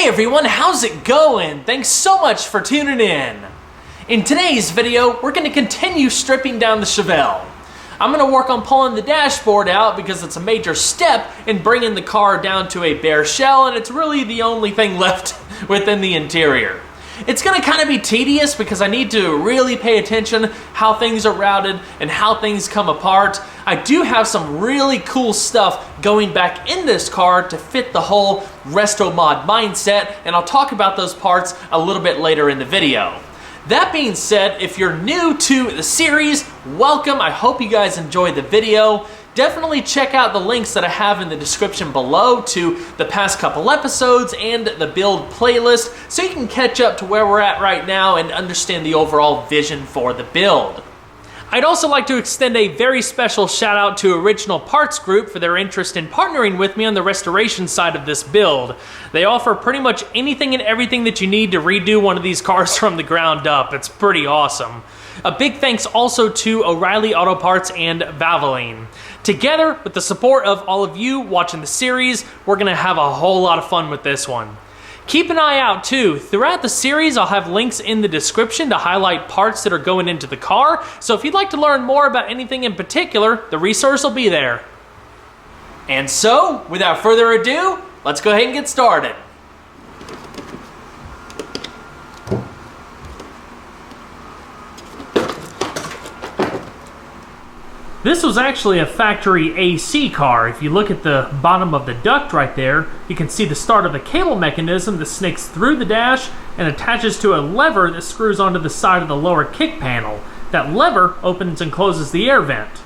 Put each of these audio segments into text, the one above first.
Hey everyone, how's it going? Thanks so much for tuning in. In today's video, we're going to continue stripping down the Chevelle. I'm going to work on pulling the dashboard out because it's a major step in bringing the car down to a bare shell, and it's really the only thing left within the interior. It's going to kind of be tedious because I need to really pay attention how things are routed and how things come apart. I do have some really cool stuff going back in this car to fit the whole Restomod mindset, and I'll talk about those parts a little bit later in the video. That being said, if you're new to the series, welcome. I hope you guys enjoyed the video. Definitely check out the links that I have in the description below to the past couple episodes and the build playlist so you can catch up to where we're at right now and understand the overall vision for the build. I'd also like to extend a very special shout out to Original Parts Group for their interest in partnering with me on the restoration side of this build. They offer pretty much anything and everything that you need to redo one of these cars from the ground up. It's pretty awesome. A big thanks also to O'Reilly Auto Parts and Valvoline. Together, with the support of all of you watching the series, we're going to have a whole lot of fun with this one. Keep an eye out too. Throughout the series, I'll have links in the description to highlight parts that are going into the car, so if you'd like to learn more about anything in particular, the resource will be there. And so, without further ado, let's go ahead and get started. This was actually a factory AC car. If you look at the bottom of the duct right there, you can see the start of a cable mechanism that snakes through the dash and attaches to a lever that screws onto the side of the lower kick panel. That lever opens and closes the air vent.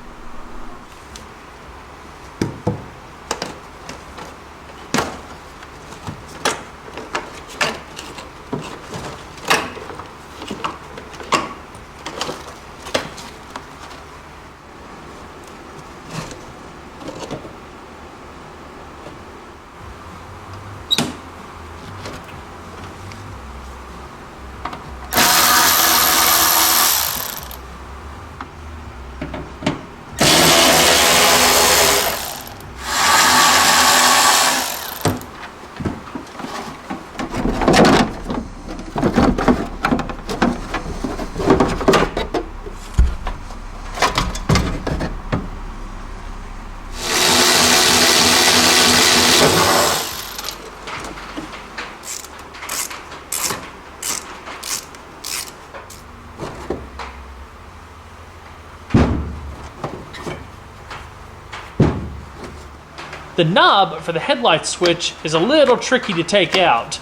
The knob for the headlight switch is a little tricky to take out.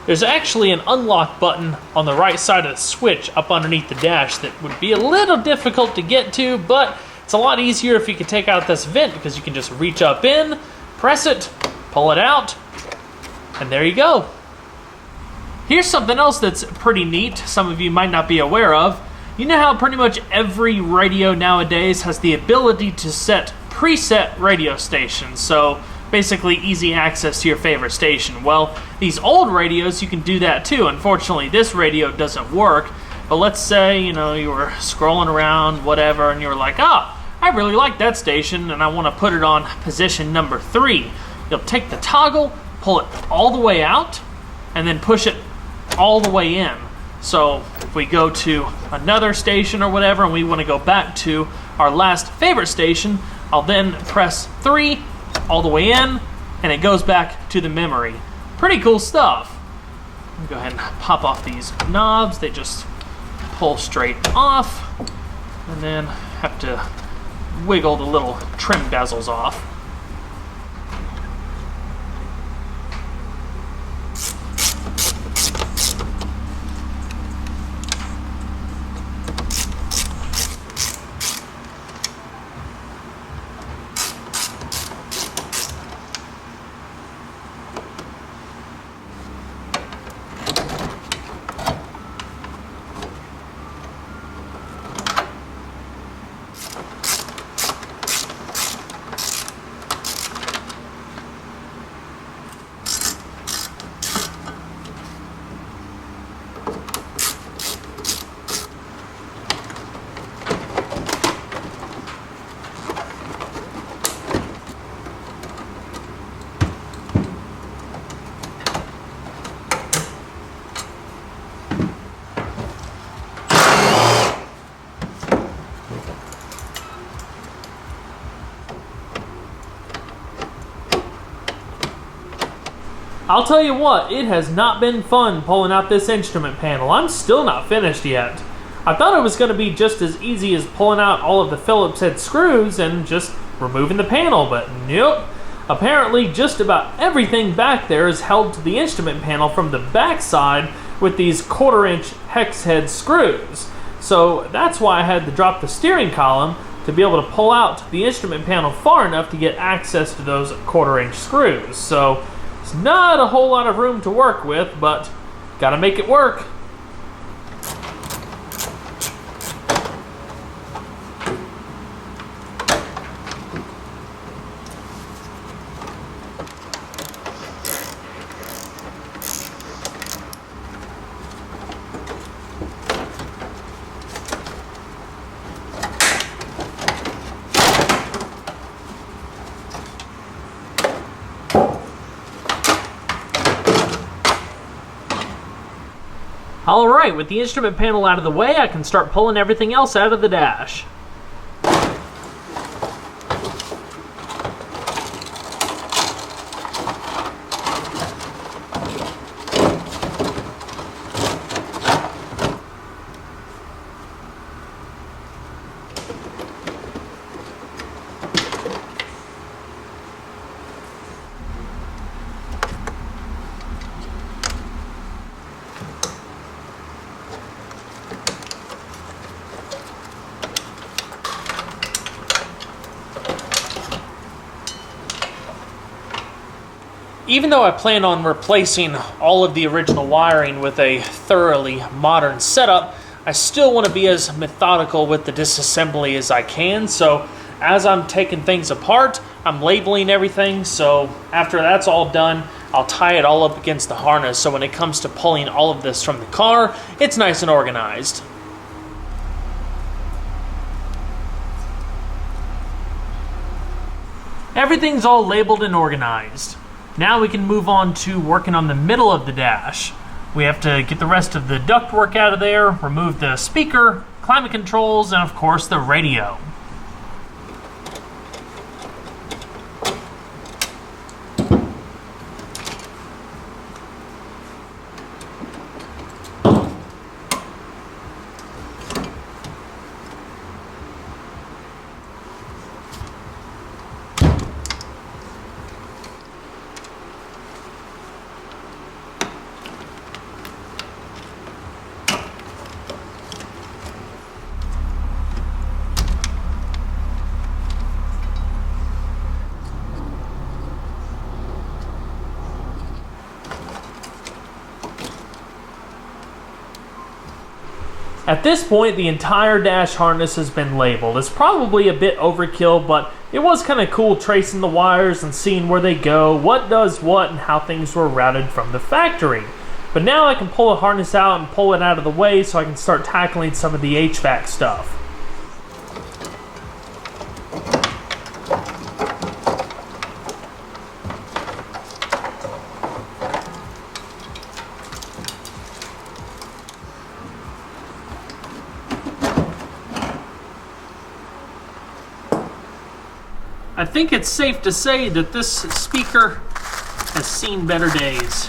There's actually an unlock button on the right side of the switch up underneath the dash that would be a little difficult to get to, but it's a lot easier if you can take out this vent because you can just reach up in, press it, pull it out, and there you go. Here's something else that's pretty neat, some of you might not be aware of. You know how pretty much every radio nowadays has the ability to set preset radio stations, so basically easy access to your favorite station. Well, these old radios, you can do that too. Unfortunately, this radio doesn't work, but let's say, you were scrolling around, whatever, and you were like, I really like that station, and I want to put it on position number 3. You'll take the toggle, pull it all the way out, and then push it all the way in. So if we go to another station or whatever, and we want to go back to our last favorite station, I'll then press 3 all the way in, and it goes back to the memory. Pretty cool stuff. Go ahead and pop off these knobs. They just pull straight off, and then have to wiggle the little trim bezels off. I'll tell you what, it has not been fun pulling out this instrument panel. I'm still not finished yet. I thought it was going to be just as easy as pulling out all of the Phillips head screws and just removing the panel, but nope. Apparently just about everything back there is held to the instrument panel from the back side with these 1/4-inch hex head screws. So that's why I had to drop the steering column to be able to pull out the instrument panel far enough to get access to those 1/4-inch screws. So it's not a whole lot of room to work with, but gotta make it work. Alright, with the instrument panel out of the way, I can start pulling everything else out of the dash. Even though I plan on replacing all of the original wiring with a thoroughly modern setup, I still want to be as methodical with the disassembly as I can. So as I'm taking things apart, I'm labeling everything. So after that's all done, I'll tie it all up against the harness. So when it comes to pulling all of this from the car, it's nice and organized. Everything's all labeled and organized. Now we can move on to working on the middle of the dash. We have to get the rest of the ductwork out of there, remove the speaker, climate controls, and of course the radio. At this point, the entire dash harness has been labeled. It's probably a bit overkill, but it was kind of cool tracing the wires and seeing where they go, what does what, and how things were routed from the factory. But now I can pull the harness out and pull it out of the way so I can start tackling some of the HVAC stuff. I think it's safe to say that this speaker has seen better days.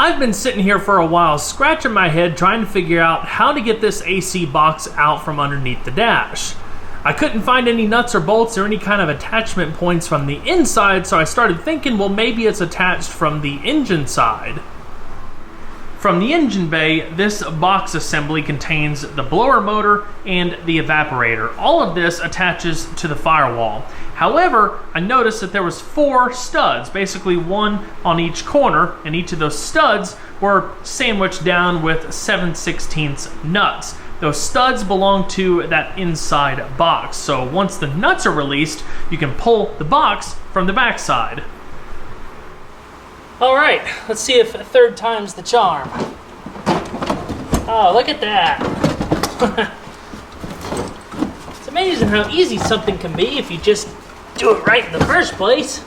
I've been sitting here for a while scratching my head trying to figure out how to get this AC box out from underneath the dash. I couldn't find any nuts or bolts or any kind of attachment points from the inside, so I started thinking, well, maybe it's attached from the engine side. From the engine bay, this box assembly contains the blower motor and the evaporator. All of this attaches to the firewall. However, I noticed that there was 4 studs, basically one on each corner, and each of those studs were sandwiched down with 7/16 nuts. Those studs belong to that inside box, so once the nuts are released, you can pull the box from the backside. All right, let's see if 3rd time's the charm. Oh, look at that. It's amazing how easy something can be if you just do it right in the first place.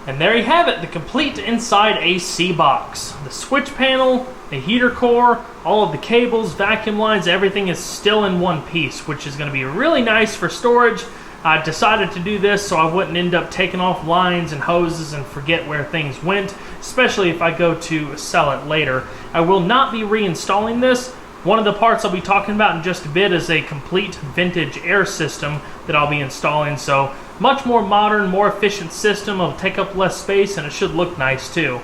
And there you have it, the complete inside AC box. The switch panel, the heater core, all of the cables, vacuum lines, everything is still in one piece, which is going to be really nice for storage. I decided to do this so I wouldn't end up taking off lines and hoses and forget where things went, especially if I go to sell it later. I will not be reinstalling this. One of the parts I'll be talking about in just a bit is a complete vintage air system that I'll be installing, so much more modern, more efficient system. It'll take up less space and it should look nice too.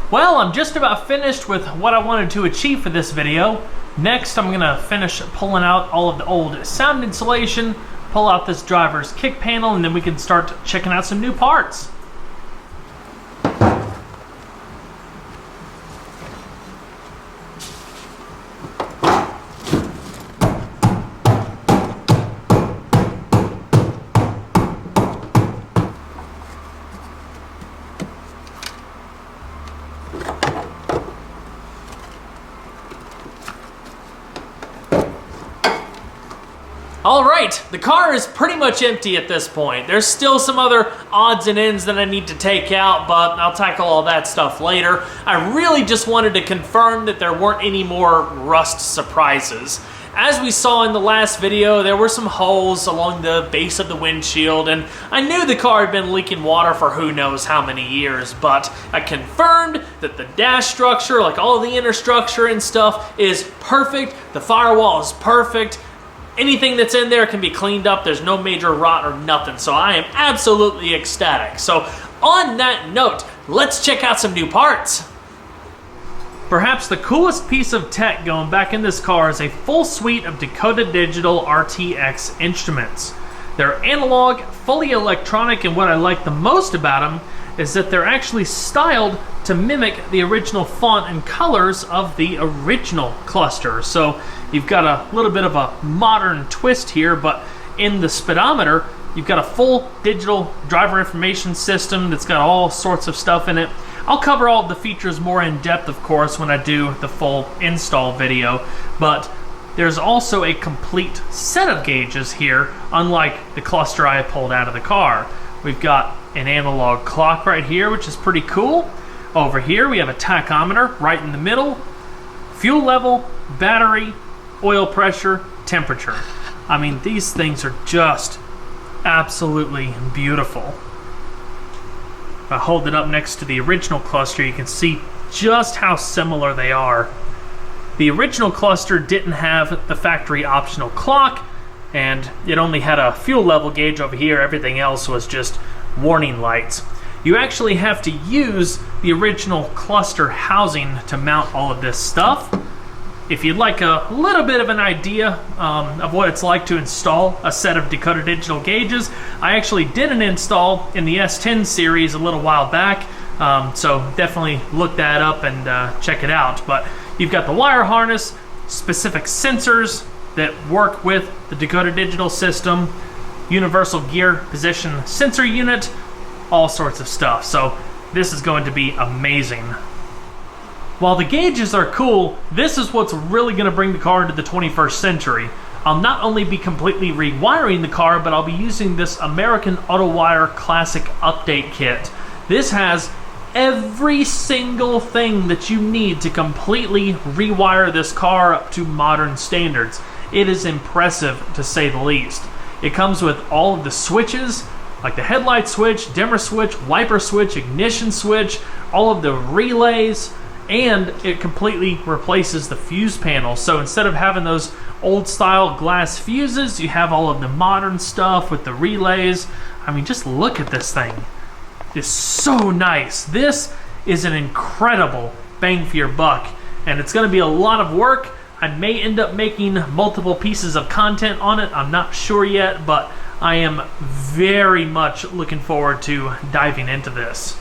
Well, I'm just about finished with what I wanted to achieve for this video. Next, I'm gonna finish pulling out all of the old sound insulation, pull out this driver's kick panel, and then we can start checking out some new parts. All right, the car is pretty much empty at this point. There's still some other odds and ends that I need to take out, but I'll tackle all that stuff later. I really just wanted to confirm that there weren't any more rust surprises. As we saw in the last video, there were some holes along the base of the windshield, and I knew the car had been leaking water for who knows how many years, but I confirmed that the dash structure, like all the inner structure and stuff, is perfect. The firewall is perfect. Anything that's in there can be cleaned up. There's no major rot or nothing, so I am absolutely ecstatic. So on that note, let's check out some new parts. Perhaps the coolest piece of tech going back in this car is a full suite of Dakota Digital RTX instruments. They're analog, fully electronic, and what I like the most about them is that they're actually styled to mimic the original font and colors of the original cluster. So you've got a little bit of a modern twist here, but in the speedometer, you've got a full digital driver information system that's got all sorts of stuff in it. I'll cover all of the features more in depth, of course, when I do the full install video, but there's also a complete set of gauges here, unlike the cluster I pulled out of the car. We've got an analog clock right here, which is pretty cool. Over here, we have a tachometer right in the middle, fuel level, battery, oil pressure, temperature. I mean, these things are just absolutely beautiful. If I hold it up next to the original cluster, you can see just how similar they are. The original cluster didn't have the factory optional clock, and it only had a fuel level gauge over here. Everything else was just warning lights. You actually have to use the original cluster housing to mount all of this stuff. If you'd like a little bit of an idea of what it's like to install a set of Dakota Digital gauges, I actually did an install in the S10 series a little while back, so definitely look that up and check it out. But You've got the wire harness, specific sensors that work with the Dakota Digital system, universal gear position sensor unit, all sorts of stuff. So this is going to be amazing. While the gauges are cool, this is what's really going to bring the car into the 21st century. I'll not only be completely rewiring the car, but I'll be using this American Autowire Classic Update Kit. This has every single thing that you need to completely rewire this car up to modern standards. It is impressive, to say the least. It comes with all of the switches, like the headlight switch, dimmer switch, wiper switch, ignition switch, all of the relays, and it completely replaces the fuse panel. So instead of having those old style glass fuses, you have all of the modern stuff with the relays. I mean, just look at this thing. It's so nice. This is an incredible bang for your buck, and it's going to be a lot of work. I may end up making multiple pieces of content on it. I'm not sure yet, but I am very much looking forward to diving into this.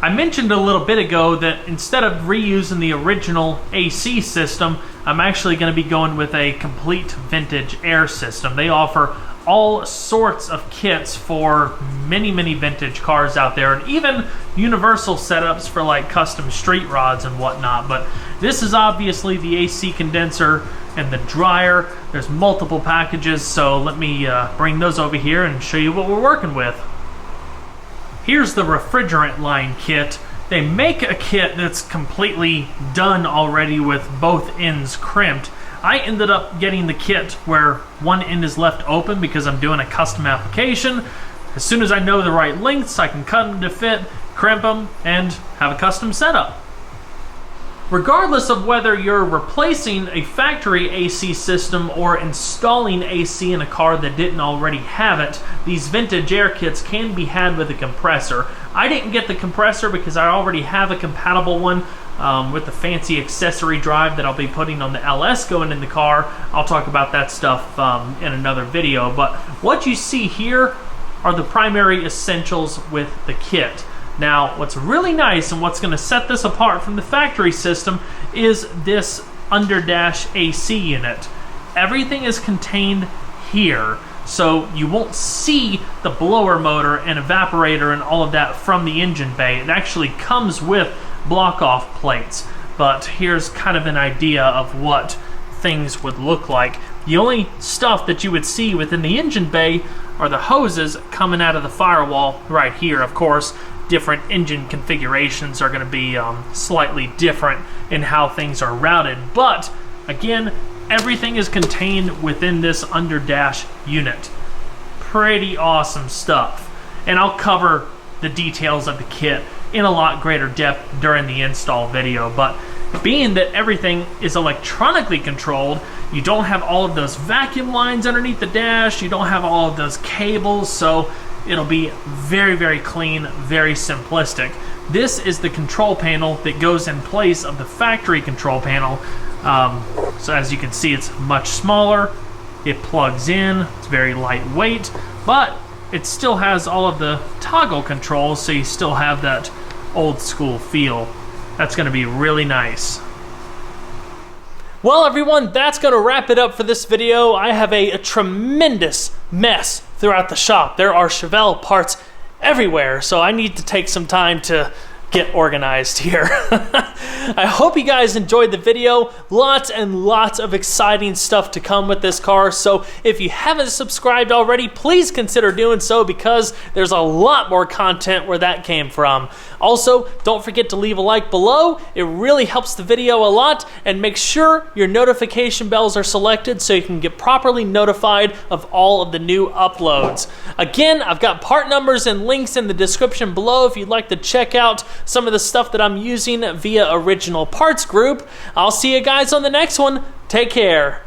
I mentioned a little bit ago that instead of reusing the original AC system, I'm actually going to be going with a complete vintage air system. They offer all sorts of kits for many vintage cars out there, and even universal setups for like custom street rods and whatnot. But this is obviously the AC condenser and the dryer. There's multiple packages, so let me bring those over here and show you what we're working with. Here's the refrigerant line kit. They make a kit that's completely done already with both ends crimped. I ended up getting the kit where one end is left open because I'm doing a custom application. As soon as I know the right lengths, I can cut them to fit, crimp them, and have a custom setup. Regardless of whether you're replacing a factory AC system or installing AC in a car that didn't already have it, these vintage air kits can be had with a compressor. I didn't get the compressor because I already have a compatible one with the fancy accessory drive that I'll be putting on the LS going in the car. I'll talk about that stuff in another video, but what you see here are the primary essentials with the kit. Now, what's really nice and what's going to set this apart from the factory system is this under-dash AC unit. Everything is contained here, so you won't see the blower motor and evaporator and all of that from the engine bay. It actually comes with block-off plates, but here's kind of an idea of what things would look like. The only stuff that you would see within the engine bay are the hoses coming out of the firewall right here. Of course, different engine configurations are going to be slightly different in how things are routed, but again, everything is contained within this under-dash unit. Pretty awesome stuff, and I'll cover the details of the kit in a lot greater depth during the install video. But being that everything is electronically controlled, you don't have all of those vacuum lines underneath the dash, you don't have all of those cables, so it'll be very clean, very simplistic. This is the control panel that goes in place of the factory control panel. So as you can see, it's much smaller. It plugs in, it's very lightweight, but it still has all of the toggle controls, so you still have that old school feel. That's going to be really nice. Well, everyone, that's going to wrap it up for this video. I have a tremendous mess throughout the shop. There are Chevelle parts everywhere, so I need to take some time to get organized here. I hope you guys enjoyed the video. Lots and lots of exciting stuff to come with this car, so if you haven't subscribed already, please consider doing so, because there's a lot more content where that came from. Also, don't forget to leave a like below. It really helps the video a lot, and make sure your notification bells are selected so you can get properly notified of all of the new uploads. Again, I've got part numbers and links in the description below if you'd like to check out some of the stuff that I'm using via Original Parts Group. I'll see you guys on the next one. Take care.